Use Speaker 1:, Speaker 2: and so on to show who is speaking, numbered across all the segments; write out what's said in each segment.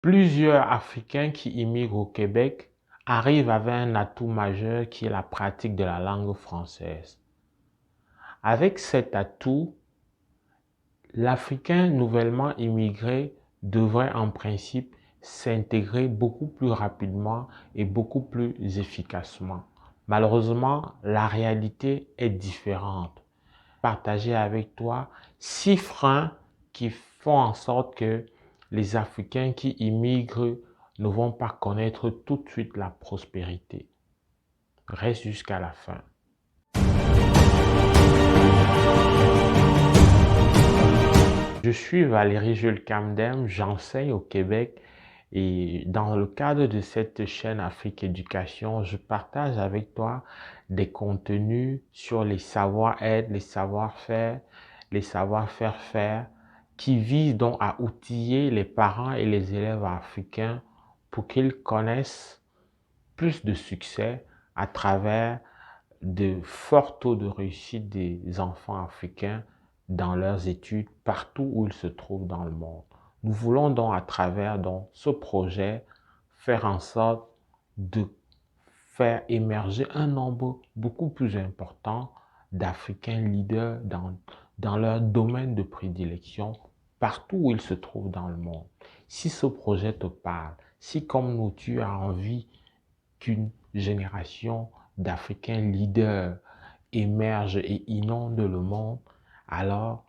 Speaker 1: Plusieurs Africains qui immigrent au Québec arrivent avec un atout majeur qui est la pratique de la langue française. Avec cet atout, l'Africain nouvellement immigré devrait en principe s'intégrer beaucoup plus rapidement et beaucoup plus efficacement. Malheureusement, la réalité est différente. Partager avec toi 6 freins qui font en sorte que les Africains qui immigrent ne vont pas connaître tout de suite la prospérité. Reste jusqu'à la fin. Je suis Valérie Jules Camdem, j'enseigne au Québec et dans le cadre de cette chaîne Afrique Éducation, je partage avec toi des contenus sur les savoir-être, les savoir-faire, les savoir-faire faire qui visent donc à outiller les parents et les élèves africains pour qu'ils connaissent plus de succès à travers de forts taux de réussite des enfants africains dans leurs études partout où ils se trouvent dans le monde. Nous voulons donc à travers ce projet faire en sorte de faire émerger un nombre beaucoup plus important d'Africains leaders dans leur domaine de prédilection partout où ils se trouvent dans le monde. Si ce projet te parle, si comme nous tu as envie qu'une génération d'Africains leaders émerge et inonde le monde, alors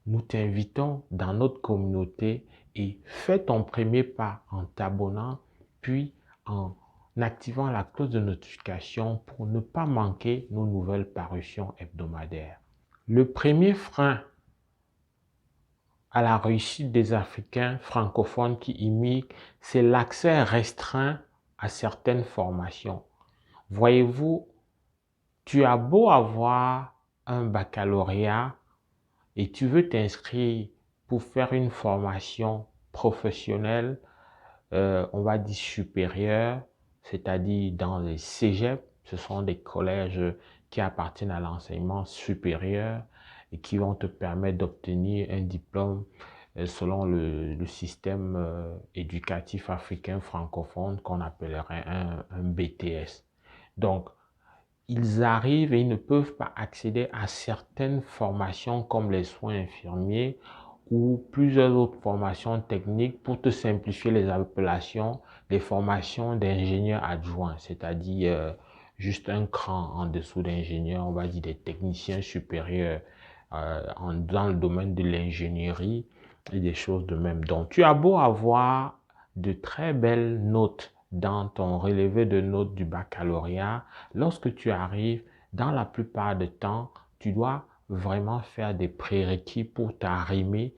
Speaker 1: nous t'invitons dans notre communauté et fais ton premier pas en t'abonnant, puis en activant la cloche de notification pour ne pas manquer nos nouvelles parutions hebdomadaires. Le premier frein à la réussite des Africains francophones qui immigrent, c'est l'accès restreint à certaines formations. Voyez-vous, tu as beau avoir un baccalauréat et tu veux t'inscrire pour faire une formation professionnelle, on va dire supérieure, c'est-à-dire dans les cégeps, ce sont des collèges qui appartiennent à l'enseignement supérieur et qui vont te permettre d'obtenir un diplôme selon le système éducatif africain francophone qu'on appellerait un BTS. Donc, ils arrivent et ils ne peuvent pas accéder à certaines formations comme les soins infirmiers ou plusieurs autres formations techniques. Pour te simplifier les appellations, les formations d'ingénieurs adjoints, c'est-à-dire juste un cran en dessous d'ingénieurs, on va dire des techniciens supérieurs dans le domaine de l'ingénierie et des choses de même. Donc, tu as beau avoir de très belles notes dans ton relevé de notes du baccalauréat, lorsque tu arrives, dans la plupart du temps, tu dois vraiment faire des prérequis pour t'arrimer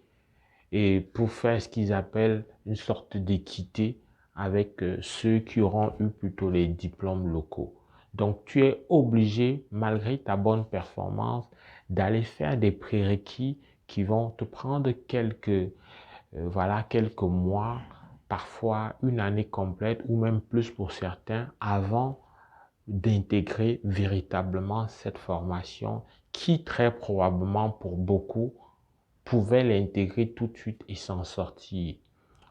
Speaker 1: et pour faire ce qu'ils appellent une sorte d'équité avec ceux qui auront eu plutôt les diplômes locaux. Donc, tu es obligé, malgré ta bonne performance, d'aller faire des prérequis qui vont te prendre quelques mois, parfois une année complète ou même plus pour certains, avant d'intégrer véritablement cette formation qui très probablement pour beaucoup pouvaient l'intégrer tout de suite et s'en sortir.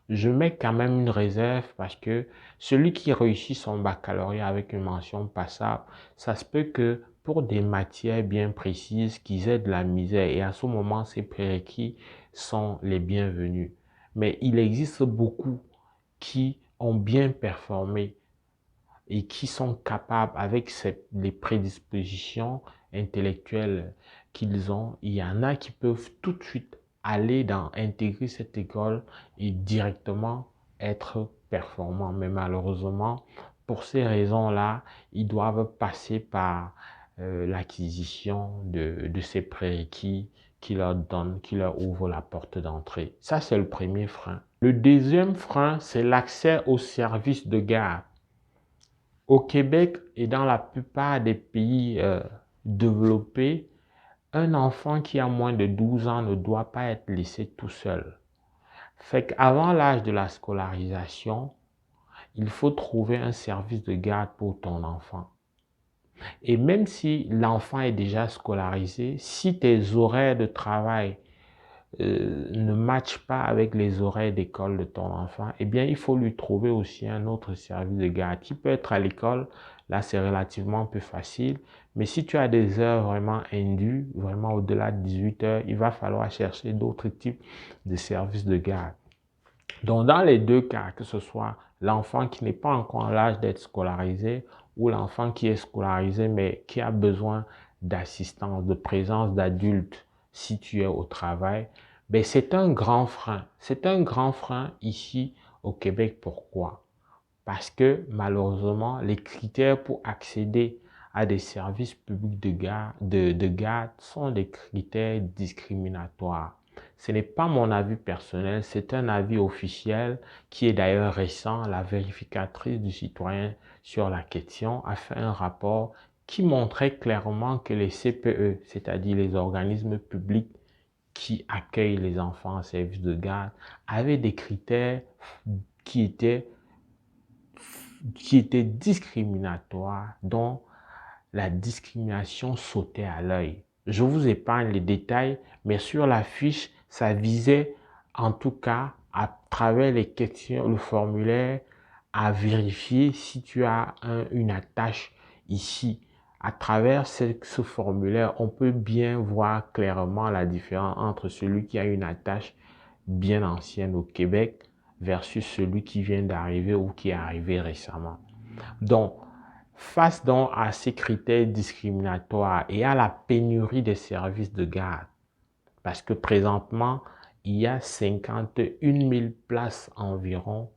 Speaker 1: Je mets quand même une réserve parce que celui qui réussit son baccalauréat avec une mention passable, ça se peut que pour des matières bien précises qu'ils aient de la misère et à ce moment, ces prérequis sont les bienvenus. Mais il existe beaucoup qui ont bien performé et qui sont capables, avec les prédispositions intellectuelles qu'ils ont, il y en a qui peuvent tout de suite aller intégrer cette école et directement être performants. Mais malheureusement, pour ces raisons-là, ils doivent passer par l'acquisition de ces prérequis qui leur donnent, qui leur ouvrent la porte d'entrée. Ça, c'est le premier frein. Le deuxième frein, c'est l'accès aux services de garde. Au Québec et dans la plupart des pays développés, un enfant qui a moins de 12 ans ne doit pas être laissé tout seul. Fait qu'avant l'âge de la scolarisation, il faut trouver un service de garde pour ton enfant. Et même si l'enfant est déjà scolarisé, si tes horaires de travail ne matche pas avec les horaires d'école de ton enfant, eh bien, il faut lui trouver aussi un autre service de garde qui peut être à l'école. Là, c'est relativement plus facile. Mais si tu as des heures vraiment indues, vraiment au-delà de 18 heures, il va falloir chercher d'autres types de services de garde. Donc, dans les deux cas, que ce soit l'enfant qui n'est pas encore en l'âge d'être scolarisé ou l'enfant qui est scolarisé mais qui a besoin d'assistance, de présence d'adultes si tu es au travail, ben c'est un grand frein. C'est un grand frein ici au Québec. Pourquoi? Parce que malheureusement, les critères pour accéder à des services publics de garde sont des critères discriminatoires. Ce n'est pas mon avis personnel, c'est un avis officiel qui est d'ailleurs récent. La vérificatrice du citoyen sur la question a fait un rapport qui montrait clairement que les CPE, c'est-à-dire les organismes publics qui accueillent les enfants en service de garde, avaient des critères qui étaient discriminatoires, dont la discrimination sautait à l'œil. Je vous épargne les détails, mais sur la fiche, ça visait en tout cas à travers les questions, le formulaire, à vérifier si tu as une attache ici. À travers ce formulaire, on peut bien voir clairement la différence entre celui qui a une attache bien ancienne au Québec versus celui qui vient d'arriver ou qui est arrivé récemment. Donc, face donc à ces critères discriminatoires et à la pénurie des services de garde, parce que présentement, il y a 51 000 places environ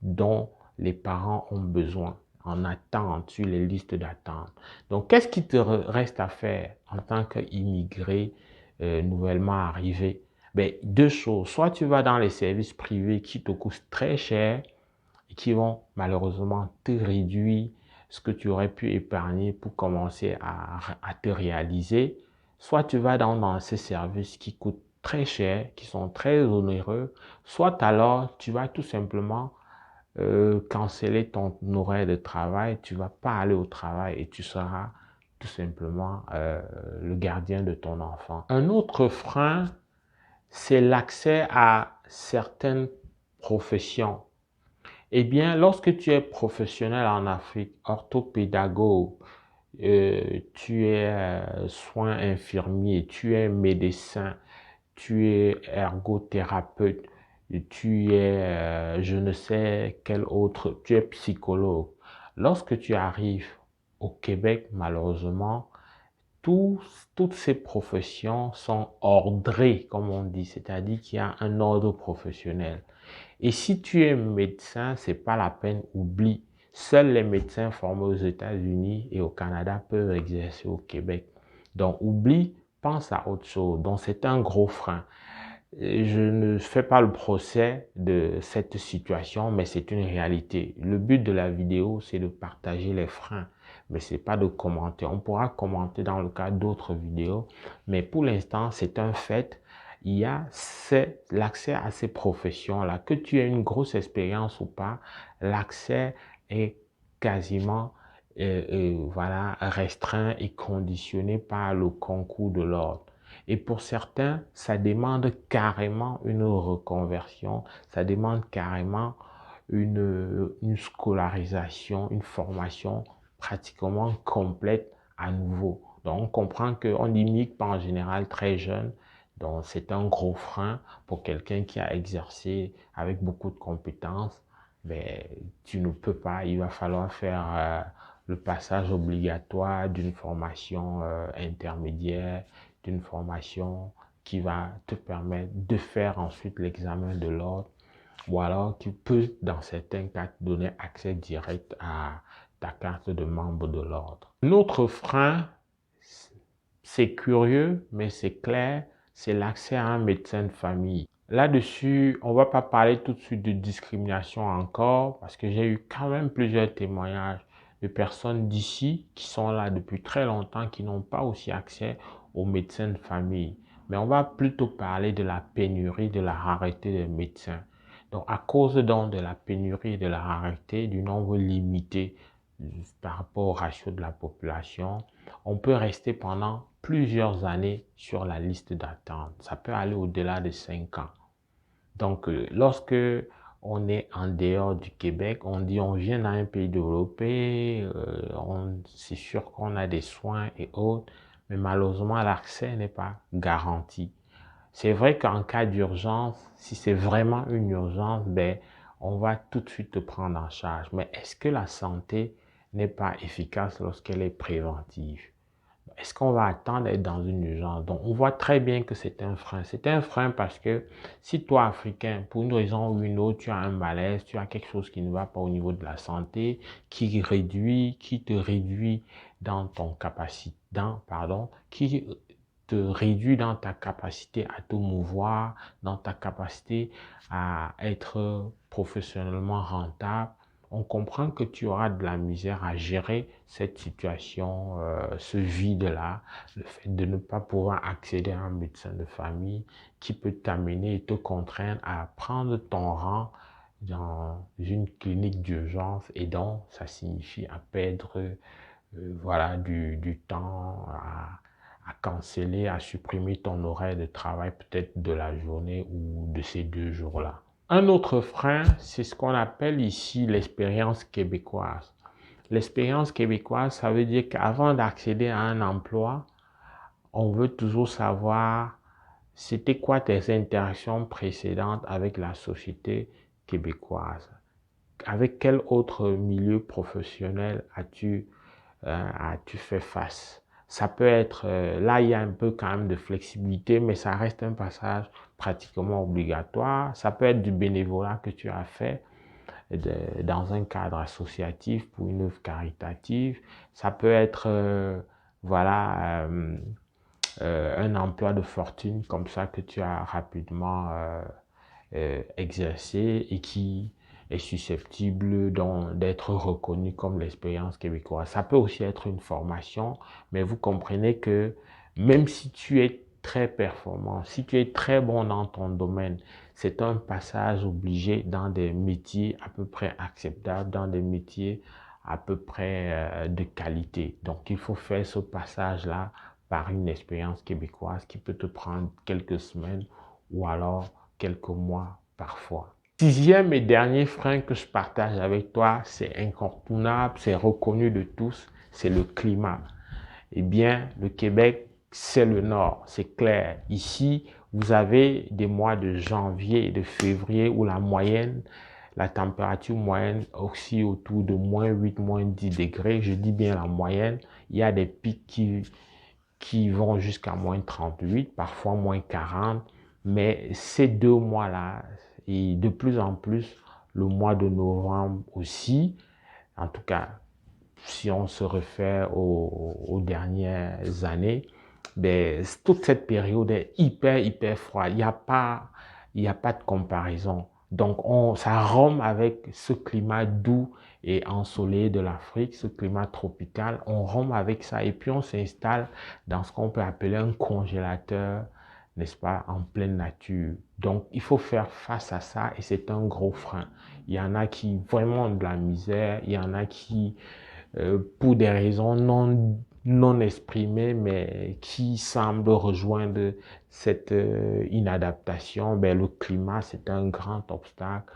Speaker 1: dont les parents ont besoin en attente sur les listes d'attente. Donc, qu'est-ce qui te reste à faire en tant qu'immigré nouvellement arrivé? Ben, deux choses. Soit tu vas dans les services privés qui te coûtent très cher et qui vont malheureusement te réduire ce que tu aurais pu épargner pour commencer à te réaliser. Soit tu vas dans ces services qui coûtent très cher, qui sont très onéreux, soit alors tu vas tout simplement canceller ton horaire de travail, tu vas pas aller au travail et tu seras tout simplement le gardien de ton enfant. Un autre frein, c'est l'accès à certaines professions. Eh bien, lorsque tu es professionnel en Afrique, orthopédagogue, tu es soin infirmier, tu es médecin, tu es ergothérapeute, tu es je ne sais quel autre, tu es psychologue. Lorsque tu arrives au Québec, malheureusement, toutes ces professions sont ordrées, comme on dit, c'est-à-dire qu'il y a un ordre professionnel. Et si tu es médecin, c'est pas la peine, oublie. Seuls les médecins formés aux États-Unis et au Canada peuvent exercer au Québec. Donc, oublie, pense à autre chose. Donc, c'est un gros frein. Je ne fais pas le procès de cette situation, mais c'est une réalité. Le but de la vidéo, c'est de partager les freins, mais c'est pas de commenter. On pourra commenter dans le cas d'autres vidéos, mais pour l'instant, c'est un fait. Il y a l'accès à ces professions-là. Que tu aies une grosse expérience ou pas, l'accès est quasiment voilà, restreint et conditionné par le concours de l'ordre. Et pour certains, ça demande carrément une reconversion, ça demande carrément une scolarisation, une formation pratiquement complète à nouveau. Donc, on comprend qu'on immigre pas en général très jeune. Donc, c'est un gros frein pour quelqu'un qui a exercé avec beaucoup de compétences. Mais tu ne peux pas, il va falloir faire le passage obligatoire d'une formation intermédiaire, d'une formation qui va te permettre de faire ensuite l'examen de l'ordre ou alors qui peut, dans certains cas, te donner accès direct à ta carte de membre de l'ordre. Un autre frein, c'est curieux, mais c'est clair, c'est l'accès à un médecin de famille. Là-dessus, on ne va pas parler tout de suite de discrimination encore, parce que j'ai eu quand même plusieurs témoignages de personnes d'ici qui sont là depuis très longtemps, qui n'ont pas aussi accès aux médecins de famille. Mais on va plutôt parler de la pénurie, de la rareté des médecins. Donc, à cause donc de la pénurie et de la rareté, du nombre limité par rapport au ratio de la population, on peut rester pendant plusieurs années sur la liste d'attente. Ça peut aller au-delà de 5 ans. Donc, lorsque on est en dehors du Québec, on dit on vient d'un pays développé, c'est sûr qu'on a des soins et autres, mais malheureusement, l'accès n'est pas garanti. C'est vrai qu'en cas d'urgence, si c'est vraiment une urgence, ben, on va tout de suite te prendre en charge. Mais est-ce que la santé n'est pas efficace lorsqu'elle est préventive? Est-ce qu'on va attendre d'être dans une urgence? Donc, on voit très bien que c'est un frein. C'est un frein parce que si toi, Africain, pour une raison ou une autre, tu as un malaise, tu as quelque chose qui ne va pas au niveau de la santé, qui te réduit dans ton capacité, qui te réduit dans ta capacité à te mouvoir, dans ta capacité à être professionnellement rentable, on comprend que tu auras de la misère à gérer cette situation, ce vide-là, le fait de ne pas pouvoir accéder à un médecin de famille qui peut t'amener et te contraindre à prendre ton rang dans une clinique d'urgence et donc ça signifie à perdre voilà, du temps, à canceller, à supprimer ton horaire de travail peut-être de la journée ou de ces 2 jours-là. Un autre frein, c'est ce qu'on appelle ici l'expérience québécoise. L'expérience québécoise, ça veut dire qu'avant d'accéder à un emploi, on veut toujours savoir c'était quoi tes interactions précédentes avec la société québécoise. Avec quel autre milieu professionnel as-tu fait face? Ça peut être, là il y a un peu quand même de flexibilité, mais ça reste un passage pratiquement obligatoire. Ça peut être du bénévolat que tu as fait dans un cadre associatif pour une œuvre caritative. Ça peut être, voilà, un emploi de fortune comme ça que tu as rapidement exercé et qui est susceptible d'être reconnu comme l'expérience québécoise. Ça peut aussi être une formation, mais vous comprenez que même si tu es très performant, si tu es très bon dans ton domaine, c'est un passage obligé dans des métiers à peu près acceptables, dans des métiers à peu près de qualité. Donc, il faut faire ce passage-là par une expérience québécoise qui peut te prendre quelques semaines ou alors quelques mois parfois. Sixième et dernier frein que je partage avec toi, c'est incontournable, c'est reconnu de tous, c'est le climat. Eh bien, le Québec, c'est le nord, c'est clair. Ici, vous avez des mois de janvier et de février où la température moyenne aussi autour de -8, -10 degrés. Je dis bien la moyenne. Il y a des pics qui vont jusqu'à -38, parfois -40. Mais ces 2 mois-là, et de plus en plus, le mois de novembre aussi, en tout cas, si on se réfère aux dernières années, ben, toute cette période est hyper froide. Il y a pas de comparaison. Donc, ça rompt avec ce climat doux et ensoleillé de l'Afrique, ce climat tropical. On rompt avec ça et puis on s'installe dans ce qu'on peut appeler un congélateur, n'est-ce pas, en pleine nature. Donc, il faut faire face à ça et c'est un gros frein. Il y en a qui vraiment ont de la misère, il y en a qui pour des raisons non exprimées, mais qui semblent rejoindre cette inadaptation. Ben, le climat, c'est un grand obstacle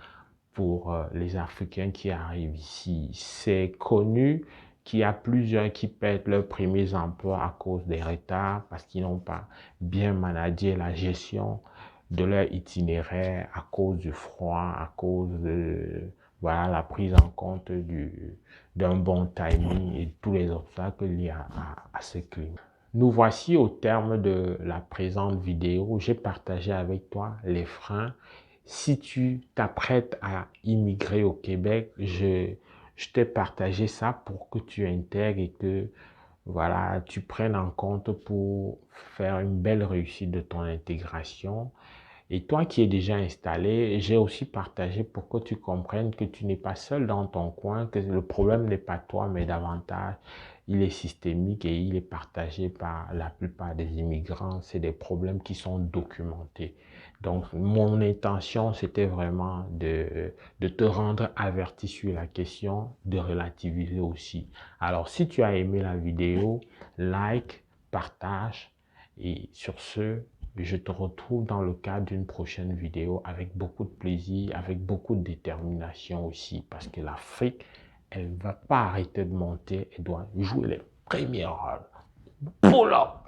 Speaker 1: pour les Africains qui arrivent ici. C'est connu qu'il y a plusieurs qui perdent leurs premiers emplois à cause des retards parce qu'ils n'ont pas bien managé la gestion de leur itinéraire à cause du froid, à cause de voilà, la prise en compte d'un bon timing et tous les obstacles liés à ce climat. Nous voici au terme de la présente vidéo où j'ai partagé avec toi les freins. Si tu t'apprêtes à immigrer au Québec, je t'ai partagé ça pour que tu intègres et que voilà, tu prennes en compte pour faire une belle réussite de ton intégration. Et toi qui es déjà installé, j'ai aussi partagé pour que tu comprennes que tu n'es pas seul dans ton coin, que le problème n'est pas toi, mais davantage, il est systémique et il est partagé par la plupart des immigrants. C'est des problèmes qui sont documentés. Donc, mon intention, c'était vraiment de te rendre averti sur la question, de relativiser aussi. Alors, si tu as aimé la vidéo, like, partage. Et sur ce, je te retrouve dans le cadre d'une prochaine vidéo avec beaucoup de plaisir, avec beaucoup de détermination aussi. Parce que l'Afrique, elle ne va pas arrêter de monter, elle doit jouer les premiers rôles. Pull up!